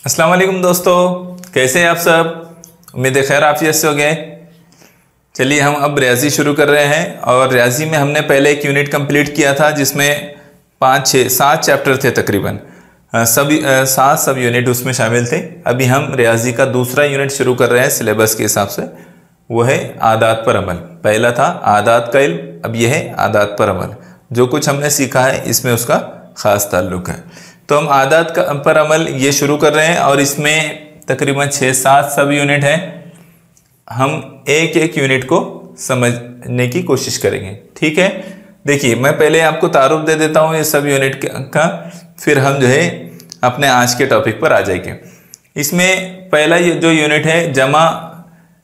अस्सलाम वालेकुम दोस्तों, कैसे हैं आप सब। उम्मीद है खैर आफियत से हो गए। चलिए हम अब रियाजी शुरू कर रहे हैं। और रियाजी में हमने पहले एक यूनिट कंप्लीट किया था जिसमें 5, 6, 7 चैप्टर थे तकरीबन। सभी 7 सब यूनिट उसमें शामिल थे। अभी हम रियाजी का दूसरा यूनिट शुरू कर रहे हैं सिलेबस के हिसाब से। वो है आदात पर अमल। पहला था आदात का इल्म, अब यह है आदात पर अमल। जो कुछ हमने सीखा है इसमें उसका ख़ास ताल्लुक़ है। तो हम आदात का पर अमल ये शुरू कर रहे हैं और इसमें तकरीबन 6-7 सब यूनिट हैं। हम एक एक यूनिट को समझने की कोशिश करेंगे, ठीक है। देखिए मैं पहले आपको तारुफ दे देता हूँ ये सब यूनिट का, फिर हम जो है अपने आज के टॉपिक पर आ जाएंगे। इसमें पहला ये जो यूनिट है जमा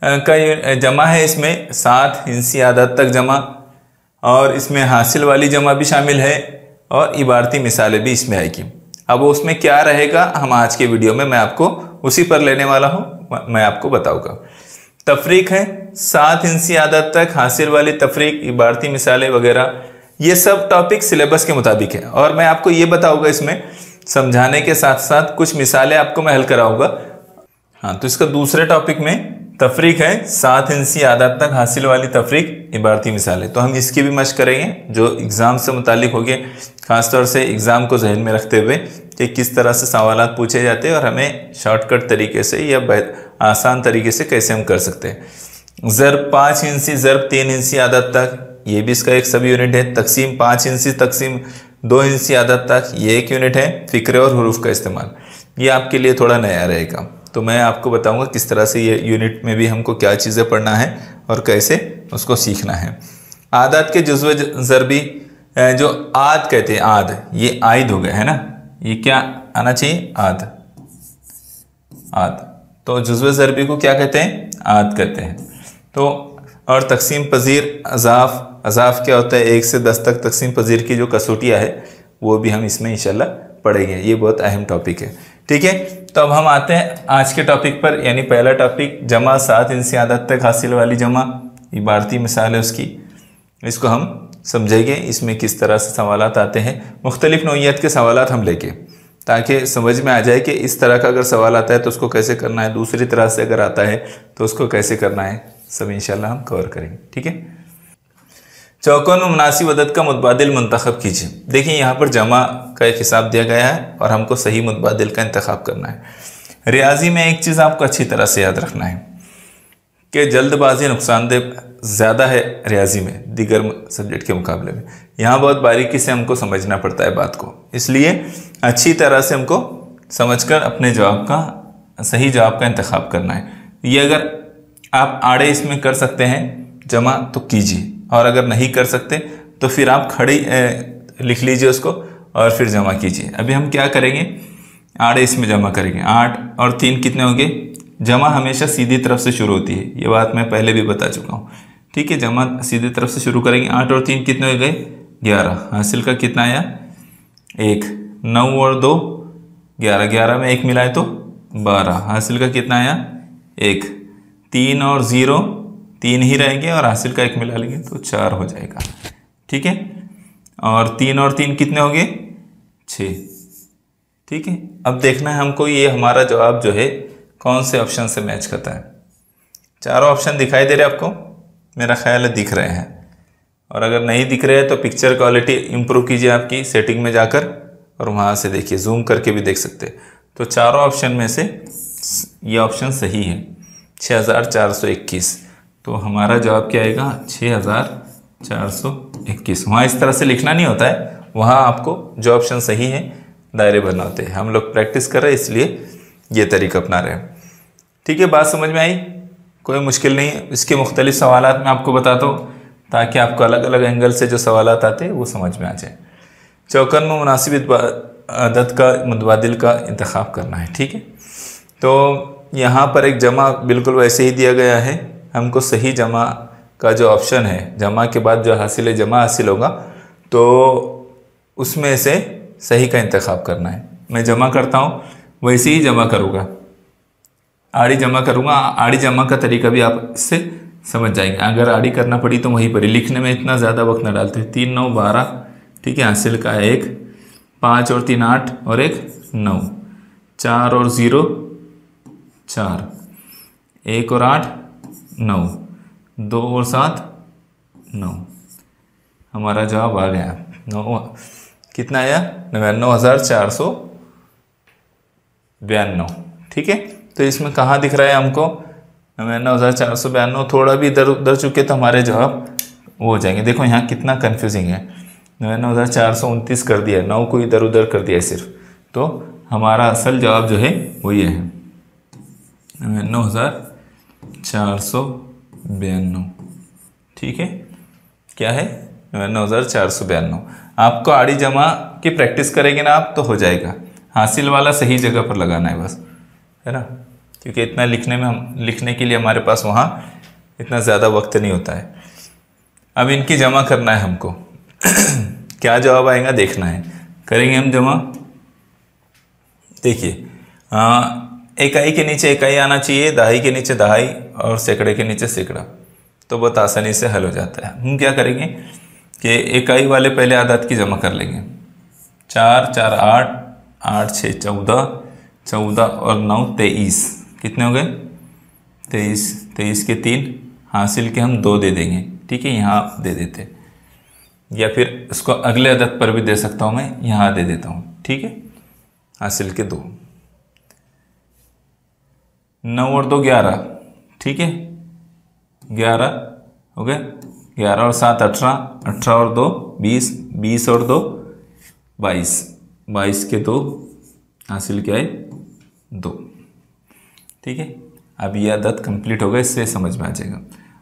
का जमा है। इसमें 7 हिंसी आदत तक जमा, और इसमें हासिल वाली जमा भी शामिल है और इबारती मिसालें भी इसमें आएगी। अब उसमें क्या रहेगा हम आज के वीडियो में मैं आपको उसी पर लेने वाला हूँ, मैं आपको बताऊंगा। तफरीक है 7 हिंसी आदत तक, हासिल वाली तफरीक, इबारती मिसालें वगैरह, ये सब टॉपिक सिलेबस के मुताबिक है। और मैं आपको ये बताऊंगा इसमें समझाने के साथ साथ कुछ मिसालें आपको मैं हल कराऊंगा। हाँ, तो इसका दूसरे टॉपिक में तफरीक है 7 हिंसी आदत तक, हासिल वाली तफरीक, इबारती मिसालें। तो हम इसकी भी मशक करेंगे जो एग्ज़ाम से मुतालिक हो गए, ख़ासतौर से एग्ज़ाम को जहन में रखते हुए कि किस तरह से सवालात पूछे जाते हैं और हमें शॉर्टकट तरीके से या आसान तरीके से कैसे हम कर सकते हैं। ज़रब 5 हिंसी, ज़रब 3 हिंसी आदत तक, ये भी इसका एक सब यूनिट है। तकसीम 5 हिंसी, तकसीम 2 हिंसी आदत तक, ये एक यूनिट है। फ़िक्र और हुरूफ का इस्तेमाल, ये आपके लिए थोड़ा नया रहेगा। तो मैं आपको बताऊंगा किस तरह से ये यूनिट में भी हमको क्या चीज़ें पढ़ना है और कैसे उसको सीखना है। आदात के जुज़्व ज़रबी जो आद कहते हैं, आद ये आयद हो गए है ना, ये क्या आना चाहिए, आद। आद तो जुज़्व ज़रबी को क्या कहते हैं, आद कहते हैं। तो और तकसीम पजीर अज़ाफ़, अज़ाफ़ क्या होता है, 1 से 10 तक तकसीम पजीर की जो कसौटियाँ है वो भी हम इसमें इंशाल्लाह पढ़ेंगे। ये बहुत अहम टॉपिक है, ठीक है। तो अब हम आते हैं आज के टॉपिक पर, यानी पहला टॉपिक जमा 7 हिंसी आदत तक, हासिल वाली जमा, इबारती मिसाल है उसकी, इसको हम समझेंगे। इसमें किस तरह से सवालात आते हैं, मुख्तलिफ नौइयत के सवालात हम लेके, ताकि समझ में आ जाए कि इस तरह का अगर सवाल आता है तो उसको कैसे करना है, दूसरी तरह से अगर आता है तो उसको कैसे करना है, सब इंशाल्लाह हम कवर करेंगे, ठीक है। चौकोन में मुनासिब अदद का मुतबादिल मुंतखब कीजिए। देखिए यहाँ पर जमा का एक हिसाब दिया गया है और हमको सही मुतबादिल का इंतखाब करना है। रियाजी में एक चीज़ आपको अच्छी तरह से याद रखना है कि जल्दबाजी नुकसानदेह ज़्यादा है रियाजी में दीगर सब्जेक्ट के मुकाबले में। यहाँ बहुत बारीकी से हमको समझना पड़ता है बात को, इसलिए अच्छी तरह से हमको समझकर अपने जवाब का, सही जवाब का इंतखाब करना है। ये अगर आप आड़े इसमें कर सकते हैं जमा तो कीजिए, और अगर नहीं कर सकते तो फिर आप खड़ी लिख लीजिए उसको और फिर जमा कीजिए। अभी हम क्या करेंगे, आड़े इसमें जमा करेंगे। 8 और 3 कितने होंगे, जमा हमेशा सीधी तरफ से शुरू होती है, ये बात मैं पहले भी बता चुका हूँ, ठीक है। जमा सीधी तरफ से शुरू करेंगे। 8 और 3 कितने हो गए, 11। हासिल का कितना आया, 1। 9 और 2 11, 11 में 1 मिलाए तो 12। हासिल का कितना आया, 1। 3 और 0 3 ही रहेंगे और हासिल का 1 मिला लेंगे तो 4 हो जाएगा, ठीक है। और 3 और 3 कितने होंगे, 6, ठीक है। अब देखना है हमको ये हमारा जवाब जो है कौन से ऑप्शन से मैच करता है। चारों ऑप्शन दिखाई दे रहे हैं आपको, मेरा ख्याल है दिख रहे हैं। और अगर नहीं दिख रहे हैं तो पिक्चर क्वालिटी इंप्रूव कीजिए आपकी सेटिंग में जाकर, और वहाँ से देखिए, जूम करके भी देख सकते हैं। तो चारों ऑप्शन में से ये ऑप्शन सही है, 6421। तो हमारा जवाब क्या आएगा, 6421। वहाँ इस तरह से लिखना नहीं होता है, वहाँ आपको जो ऑप्शन सही है दायरे भरना होते हैं। हम लोग प्रैक्टिस कर रहे हैं इसलिए ये तरीका अपना रहे हैं, ठीक है। बात समझ में आई, कोई मुश्किल नहीं है। इसके मुख्तलिफ सवालात मैं आपको बताता हूँ ताकि आपको अलग अलग एंगल से जो सवालात आते हैं वो समझ में आ जाए। चौकन में मुनासिब अदद का मुतबादिल का इंतखाब करना है, ठीक है। तो यहाँ पर एक जमा बिल्कुल वैसे ही दिया गया है, हमको सही जमा का जो ऑप्शन है, जमा के बाद जो हासिल जमा हासिल होगा तो उसमें से सही का इंतखाब करना है। मैं जमा करता हूँ वैसे ही जमा करूँगा, आड़ी जमा करूँगा। आड़ी जमा का तरीका भी आप इससे समझ जाएंगे। अगर आड़ी करना पड़ी तो वहीं पर ही, लिखने में इतना ज़्यादा वक्त न डालते। 3 9 12, ठीक है। हासिल का 1, 5 और 3 8 और 1 9, 4 और 0 4, 1 और 8 9, 2 और 7 9। हमारा जवाब आ गया 9। कितना आया? 99,492। ठीक है, तो इसमें कहाँ दिख रहा है हमको 99,492? थोड़ा भी इधर उधर चुके तो हमारे जवाब वो हो जाएंगे। देखो यहाँ कितना कंफ्यूजिंग है, 99,429 कर दिया, 9 को इधर उधर कर दिया सिर्फ, तो हमारा असल जवाब जो है वो ये है 99,492। ठीक है, क्या है? 99,492। आपको आड़ी जमा की प्रैक्टिस करेंगे ना आप तो हो जाएगा। हासिल वाला सही जगह पर लगाना है बस, है ना, क्योंकि इतना लिखने के लिए हमारे पास वहाँ इतना ज़्यादा वक्त नहीं होता है। अब इनकी जमा करना है हमको क्या जवाब आएगा देखना है। करेंगे हम जमा। देखिए इकाई के नीचे इकाई आना चाहिए, दहाई के नीचे दहाई और सैकड़े के नीचे सैकड़ा, तो बहुत आसानी से हल हो जाता है। हम क्या करेंगे कि इकाई वाले पहले आदात की जमा कर लेंगे। 4 4 8, 8 6 14, 14 और 9 23। कितने हो गए? 23। 23 के 3 हासिल के हम 2 दे देंगे। ठीक है, यहाँ दे देते, या फिर इसको अगले अदद पर भी दे सकता हूँ मैं, यहाँ दे देता हूँ। ठीक है, हासिल के 2। 9 और 2 11। ठीक है, 11 हो गए। 11 और 7 18, 18 और 2 20, 20 और 2 22, 22 के 2 हासिल क्या है? 2। ठीक है, अब ये अदद कंप्लीट हो गए, इससे समझ में आ जाएगा।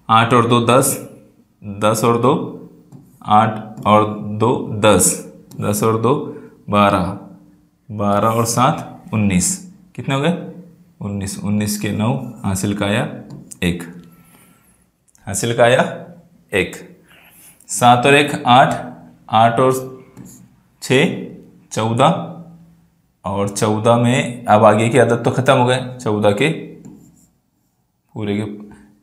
8 और 2 10, 10 और 2 8 और 2 10, 10 और 2 12, 12 और 7 19। कितने हो गए? 19। 19 के 9 हासिल का आया 1। हासिल का आया 1। 7 और 1 8, 8 और 6 14, और 14 में अब आगे की आदत तो खत्म हो गए। 14 के पूरे के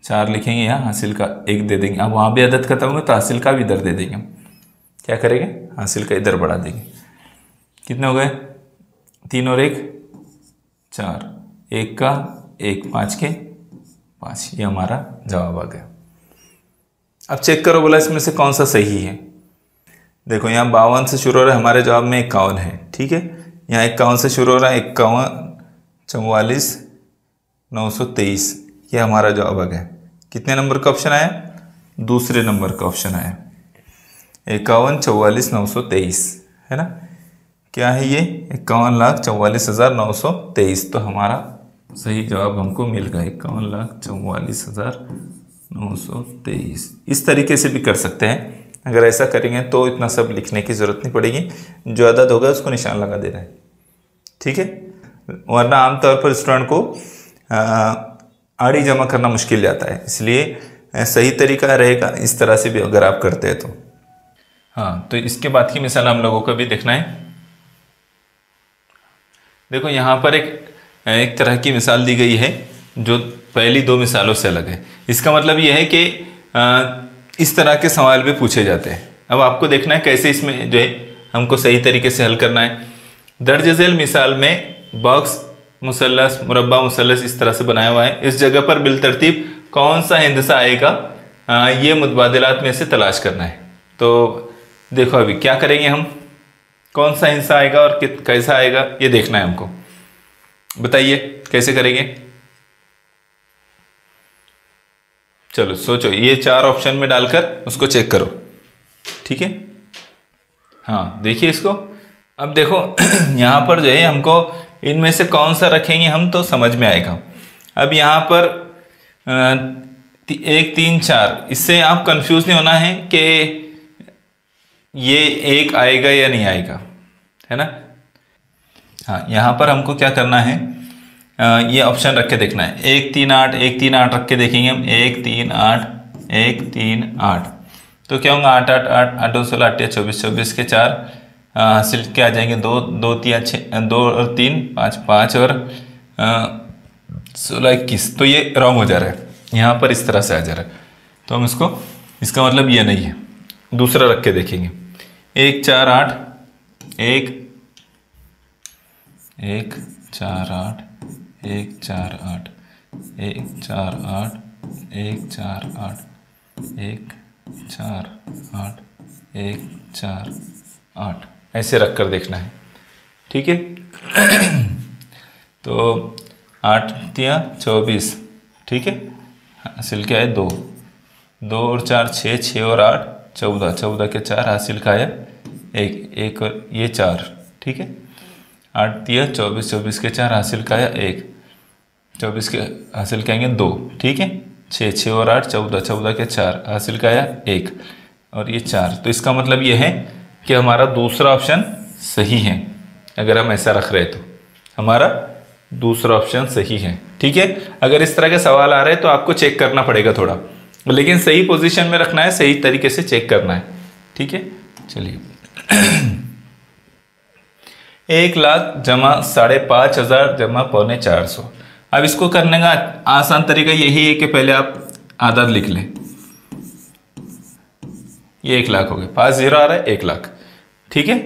4 लिखेंगे, यहाँ हासिल का 1 दे देंगे। अब वहाँ भी आदत खत्म हो गई तो हासिल का भी इधर दे देंगे। क्या करेंगे? हासिल का इधर बढ़ा देंगे। कितने हो गए? 3 और 1 4, 1 का 1, 5 के 5। ये हमारा जवाब आ गया। अब चेक करो बोला इसमें से कौन सा सही है। देखो यहाँ 52 से शुरू हो रहा है, हमारे जवाब में 51 है। ठीक है, यहाँ 51 से शुरू हो रहा है, 51 44 923, ये हमारा जवाब आ गया। कितने नंबर का ऑप्शन आया? दूसरे नंबर का ऑप्शन आया, 51 44 923, है ना। क्या है ये? 51,44,923। तो हमारा सही जवाब हमको मिल गया 51,44,923। इस तरीके से भी कर सकते हैं। अगर ऐसा करेंगे तो इतना सब लिखने की ज़रूरत नहीं पड़ेगी, जो अदद होगा उसको निशान लगा देना है। ठीक है, वरना आमतौर पर स्टूडेंट को आड़ी जमा करना मुश्किल जाता है, इसलिए सही तरीका रहेगा इस तरह से भी अगर आप करते हैं तो। हाँ, तो इसके बाद की मिसाल हम लोगों को भी देखना है। देखो यहाँ पर एक तरह की मिसाल दी गई है जो पहली 2 मिसालों से अलग है। इसका मतलब यह है कि इस तरह के सवाल भी पूछे जाते हैं। अब आपको देखना है कैसे इसमें जो है हमको सही तरीके से हल करना है। दर्ज झेल मिसाल में बॉक्स, मुसल्लस, मुरब्बा, मुसल्लस इस तरह से बनाया हुआ है। इस जगह पर बिलतरतीब कौन सा हिंदसा आएगा ये मुतबादिलात में से तलाश करना है। तो देखो अभी क्या करेंगे हम, कौन सा हिस्सा आएगा और कैसा आएगा ये देखना है हमको। बताइए कैसे करेंगे? चलो सोचो, ये 4 ऑप्शन में डालकर उसको चेक करो। ठीक है, हाँ देखिए इसको। अब देखो यहाँ पर जो है हमको इनमें से कौन सा रखेंगे हम तो समझ में आएगा। अब यहाँ पर 1 3 4, इससे आप कंफ्यूज नहीं होना है कि ये 1 आएगा या नहीं आएगा, है ना। हाँ, यहाँ पर हमको क्या करना है, ये ऑप्शन रख के देखना है। 1 3 8, 1 3 8 रख के देखेंगे हम। 1 3 8, 1 3 8, तो क्या होगा 8 8 8 8 2 16 8 24, 24 के 4 हासिल के आ जाएंगे 2 2 3 6 2 और 3 5 5 और 16 21। तो ये रॉन्ग हो जा रहा है, यहाँ पर इस तरह से आ जा रहा है। तो हम इसका मतलब ये नहीं है, दूसरा रख के देखेंगे। 1 4 8, 1 1 148 148 148 148 148 148 ऐसे रख कर देखना है, ठीक है। तो 8 तिया 24, ठीक है। हासिल क्या है 2, 2 और 4 6, 6 और 8 14, 14 के 4 हासिल का है 1, 1 और ये 4, ठीक है। 8 तिया 24, 24 के 4 हासिल का है 1, 24 के हासिल कहेंगे 2, ठीक है। 6, 6 और 8 14, 14 के 4 हासिल का है 1 और ये 4। तो इसका मतलब ये है कि हमारा दूसरा ऑप्शन सही है। अगर हम ऐसा रख रहे तो हमारा दूसरा ऑप्शन सही है, ठीक है। अगर इस तरह के सवाल आ रहे हैं तो आपको चेक करना पड़ेगा थोड़ा, लेकिन सही पोजीशन में रखना है, सही तरीके से चेक करना है, ठीक है। चलिए 1 लाख जमा 5,500 जमा 3,400। अब इसको करने का आसान तरीका यही है कि पहले आप आदत लिख लें। ये 1 लाख हो गया, 5 0 आ रहा है 1 लाख, ठीक है।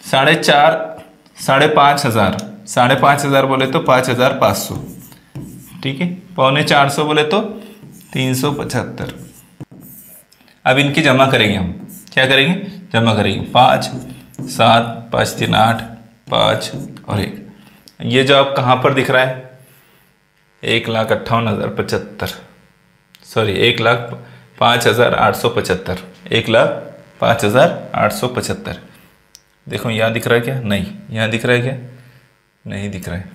5,500 5,500 बोले तो 5,500, ठीक है। 3,400 बोले तो 375। अब इनकी जमा करेंगे हम, क्या करेंगे, जमा करेंगे। 5 7 5 3 8 5 और 1। ये जो आप कहाँ पर दिख रहा है 1,58,075, सॉरी 1,05,875, 1,05,875। देखो यहाँ दिख रहा है क्या, नहीं। यहाँ दिख रहा है क्या, नहीं दिख रहा है,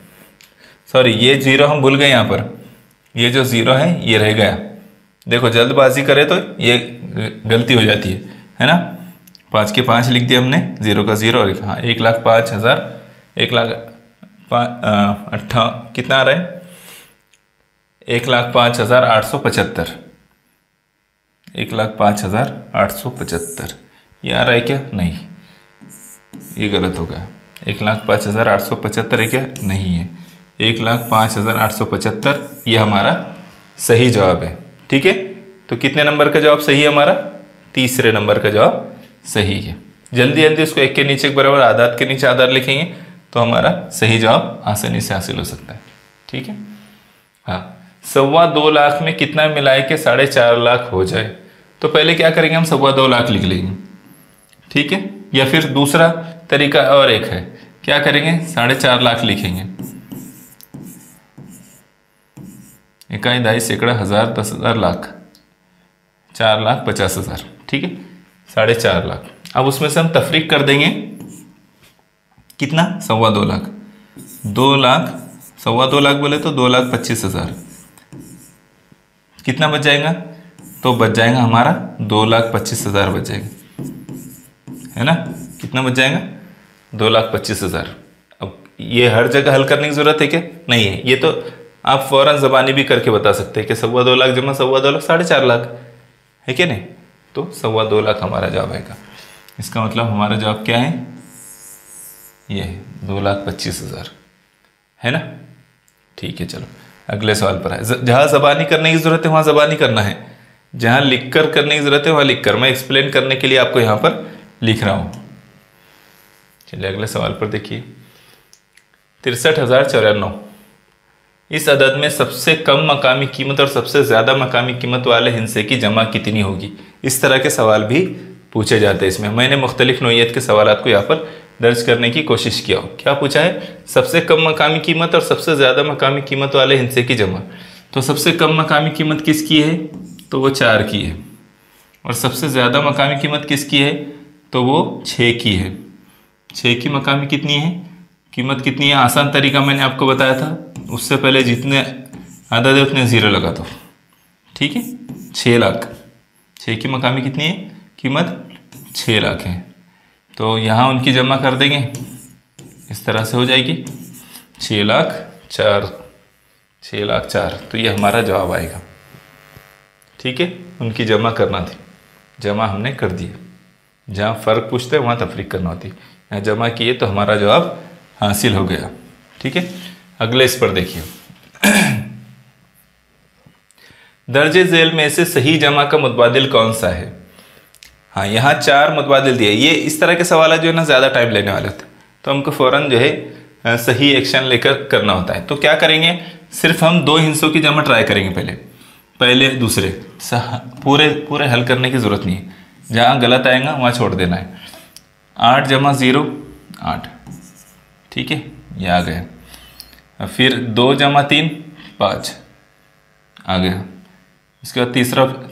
सॉरी ये 0 हम भूल गए यहाँ पर। ये जो 0 है ये रह गया। देखो जल्दबाजी करे तो ये गलती हो जाती है ना। 5 के 5 लिख दिया हमने, 0 का 0 और हाँ 1,05,000, 1,08 कितना आ रहा है 1,05,875, 1,05,875। ये आ रहा है क्या, नहीं, ये गलत हो गया। 1,05,875 है क्या, नहीं है। 1,05,875 ये हमारा सही जवाब है, ठीक है। तो कितने नंबर का जवाब सही है हमारा, तीसरे नंबर का जवाब सही है। जल्दी जल्दी उसको एक के नीचे एक बराबर आधार के नीचे आधार लिखेंगे तो हमारा सही जवाब आसानी से हासिल हो सकता है, ठीक है। हाँ, 2.25 लाख में कितना मिलाए के 4.5 लाख हो जाए। तो पहले क्या करेंगे हम 2.25 लाख लिख लेंगे, ठीक है। या फिर दूसरा तरीका और एक है, क्या करेंगे 4.5 लाख लिखेंगे। 1 2 सैकड़ा 1000 10,000 लाख 4,50,000, ठीक है। 4.5 लाख। अब उसमें से हम तफरीक कर देंगे कितना 2.25 लाख। 2 लाख 2.25 लाख बोले तो 2,25,000 कितना बच जाएगा, तो बच जाएगा हमारा 2,25,000 बच जाएगा, है ना। कितना बच जाएगा 2,25,000। अब ये हर जगह हल करने की जरूरत है क्या, नहीं है। ये तो आप फौरन ज़बानी भी करके बता सकते हैं कि 2.25 लाख जमा 2.25 लाख 4.5 लाख है क्या नहीं। तो 2.25 लाख हमारा जवाब आएगा। इसका मतलब हमारा जवाब क्या है, ये 2,25,000 है ना। ठीक है, चलो अगले सवाल पर है। जहाँ ज़बानी करने की ज़रूरत है वहाँ ज़बानी करना है, जहाँ लिख कर करने की ज़रूरत है वहाँ लिख कर। मैं एक्सप्लेन करने के लिए आपको यहाँ पर लिख रहा हूँ। चलिए अगले सवाल पर देखिए। 63,094 इस अदद में सबसे कम मकामी कीमत और सबसे ज़्यादा मकामी कीमत वाले हिस्से की जमा कितनी होगी। इस तरह के सवाल भी पूछे जाते हैं इसमें। मैंने मुख्तलिफ नौइयत के सवालात को यहाँ पर दर्ज करने की कोशिश किया हो। क्या पूछा है, सबसे कम मकामी कीमत और सबसे ज़्यादा मकामी कीमत वाले हिस्से की जमा। तो सबसे कम मकामी कीमत किसकी है, तो वो 4 की है। और सबसे ज़्यादा मकामी कीमत किसकी है, तो वो 6 की है। 6 की मकामी कितनी है, कीमत कितनी है। आसान तरीका मैंने आपको बताया था, उससे पहले जितने अदद है उतने ज़ीरो लगा दो, ठीक है। 6 लाख, 6 की मकामी कितनी है, कीमत 6 लाख है। तो यहाँ उनकी जमा कर देंगे, इस तरह से हो जाएगी 6 लाख 4, 6 लाख 4। तो ये हमारा जवाब आएगा, ठीक है। उनकी जमा करना थी, जमा हमने कर दिया। जहाँ फ़र्क पूछते हैं वहाँ तफरीक करना होती, यहाँ जमा किए तो हमारा जवाब हासिल हो गया, ठीक है। अगले इस पर देखिए। दर्जे झेल में से सही जमा का मुतबादिल कौन सा है। हाँ, यहाँ 4 मुतबादिल दिए। ये इस तरह के सवाल जो है ना ज़्यादा टाइम लेने वाले होते हैं, तो हमको फ़ौरन जो है सही एक्शन लेकर करना होता है। तो क्या करेंगे, सिर्फ हम 2 हिस्सों की जमा ट्राई करेंगे, पहले दूसरे, पूरे हल करने की ज़रूरत नहीं है, जहाँ गलत आएगा वहाँ छोड़ देना है। 8 जमा 0 8, ठीक है, ये आ गया। फिर 2 जमा 3 5 आ गया। इसके बाद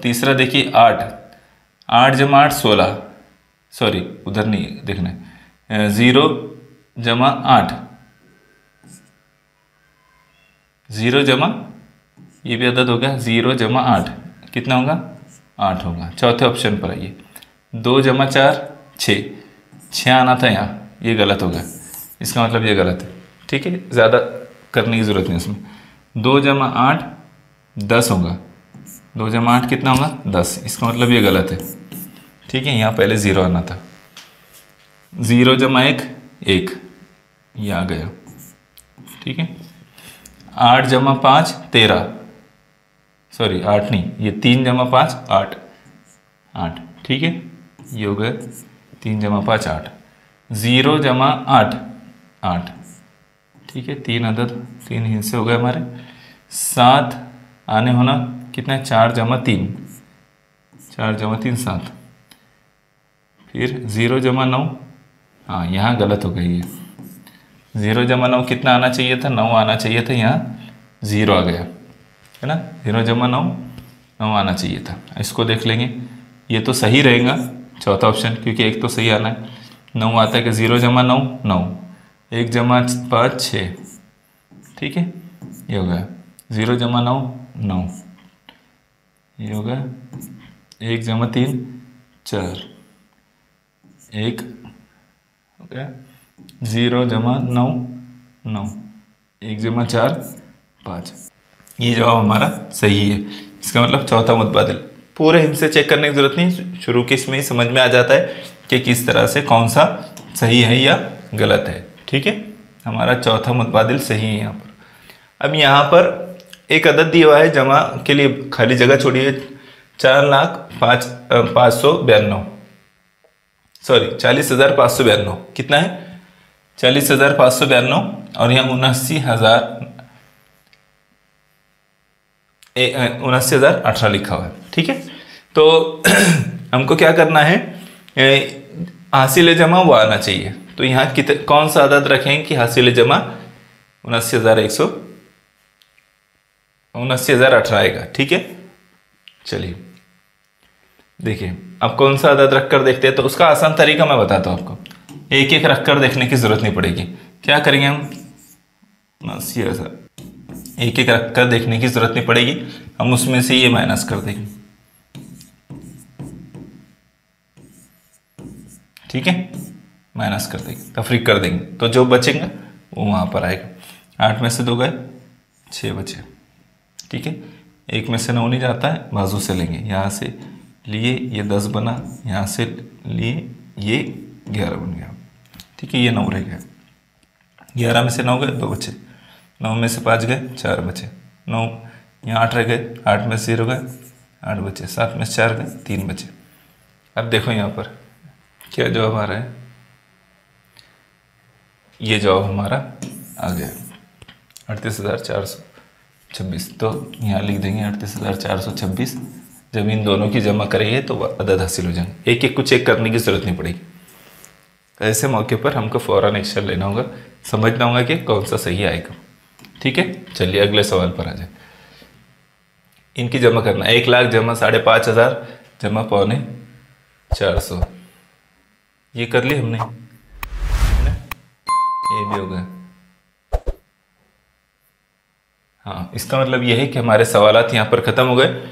तीसरा देखिए 8 जमा 8 16, सॉरी उधर नहीं देखना है, 0 जमा 8 0 जमा, ये भी अदद हो गया, 0 जमा 8 कितना होगा 8 होगा। चौथे ऑप्शन पर आइए, 2 जमा 4 6 आना था यहाँ, ये गलत हो गया, इसका मतलब ये गलत है, ठीक है, ज़्यादा करने की ज़रूरत नहीं इसमें। 2 जमा 8 10 होगा, 2 जमा 8 कितना होगा 10, इसका मतलब ये गलत है, ठीक है, यहाँ पहले 0 आना था। 0 जमा 1 1, ये आ गया, ठीक है। 8 जमा 5 13, सॉरी 8 नहीं, ये 3 जमा 5 8, ठीक है, ये हो गया 3 जमा 5 8। 0 जमा 8, ठीक है, 3 अदद, 3 हिस्से हो गए हमारे। 7 आने होना कितना है, 4 जमा 3 7। फिर 0 जमा 9, हाँ यहाँ गलत हो गई है, 0 जमा 9 कितना आना चाहिए था, 9 आना चाहिए था, यहाँ 0 आ गया, है ना। 0 जमा 9 आना चाहिए था। इसको देख लेंगे, ये तो सही रहेगा चौथा ऑप्शन, क्योंकि एक तो सही आना है। 9 आता है कि 0 जमा 9 9, 1 जमा 5 6, ठीक है, ये हो गया। 0 जमा 9 9, ये हो गया। 1 जमा 3 4, 1 हो गया। 0 जमा 9 9, 1 जमा 4 5, ये जवाब हमारा सही है। इसका मतलब चौथा मुतबादिल। पूरे हिस्से चेक करने की जरूरत नहीं, शुरू के इसमें ही समझ में आ जाता है कि किस तरह से कौन सा सही है या गलत है, ठीक है। हमारा चौथा मुतबादिल सही है यहाँ पर। अब यहाँ पर एक अदद दिया हुआ है, जमा के लिए खाली जगह छोड़ी है, 4,05,592, सॉरी 40,592, कितना है 40,592, और यहाँ 79,018 लिखा हुआ है, ठीक है। तो हमको क्या करना है, हासिल जमा वो आना चाहिए। तो यहाँ कौन सा अदद रखें कि हासिल जमा 79,018 आएगा, ठीक है। चलिए देखिए, अब कौन सा अदद रखकर देखते हैं। तो उसका आसान तरीका मैं बताता हूँ आपको, एक एक रखकर देखने की जरूरत नहीं पड़ेगी। क्या करेंगे हम, 79,000 एक एक रखकर देखने की जरूरत नहीं पड़ेगी, हम उसमें से ये माइनस कर देंगे, ठीक है, माइनस कर देंगे, तफरीक कर देंगे, तो जो बचेंगे वो वहाँ पर आएगा। 8 में से 2 गए, 6 बचे, ठीक है। 1 में से 9 नहीं जाता है, बाजू से लेंगे, यहाँ से लिए ये 10 बना, यहाँ से लिए ये 11 बन गया, ठीक है, ये 9 रह गया। 11 में से 9 गए, 2 बचे, 9 में से 5 गए, 4 बचे, 9 यहाँ 8 रह गए, 8 में से 0 गए, 8 बचे, 7 में से 4 गए, 3 बचे। अब देखो यहाँ पर क्या जवाब आ रहा है, ये जवाब हमारा आ गया 38,426। तो यहाँ लिख देंगे 38,426। जब इन दोनों की जमा करेंगे तो अदद हासिल हो जाएंगे, एक एक को चेक करने की जरूरत नहीं पड़ेगी। ऐसे मौके पर हमको फ़ौरन एक्शन लेना होगा, समझना होगा कि कौन सा सही आएगा, ठीक है। चलिए अगले सवाल पर आ जाए। इनकी जमा करना, 1 लाख जमा 5,500 जमा 3,400, ये कर ली हमने, है ना, ये भी हो गया। हाँ, इसका मतलब ये है कि हमारे सवालात यहाँ पर ख़त्म हो गए,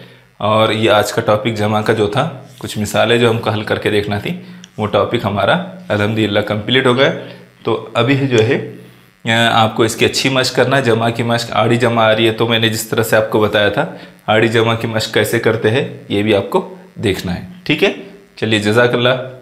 और ये आज का टॉपिक जमा का जो था, कुछ मिसालें जो हमको हल करके देखना थी, वो टॉपिक हमारा अल्हम्दुलिल्लाह कंप्लीट हो गया। तो अभी जो है आपको इसकी अच्छी मशक करना है, जमा की मशक। आड़ी जमा आ रही है तो मैंने जिस तरह से आपको बताया था, आड़ी जमा की मशक कैसे करते हैं ये भी आपको देखना है, ठीक है। चलिए, जज़ाकल्लाह।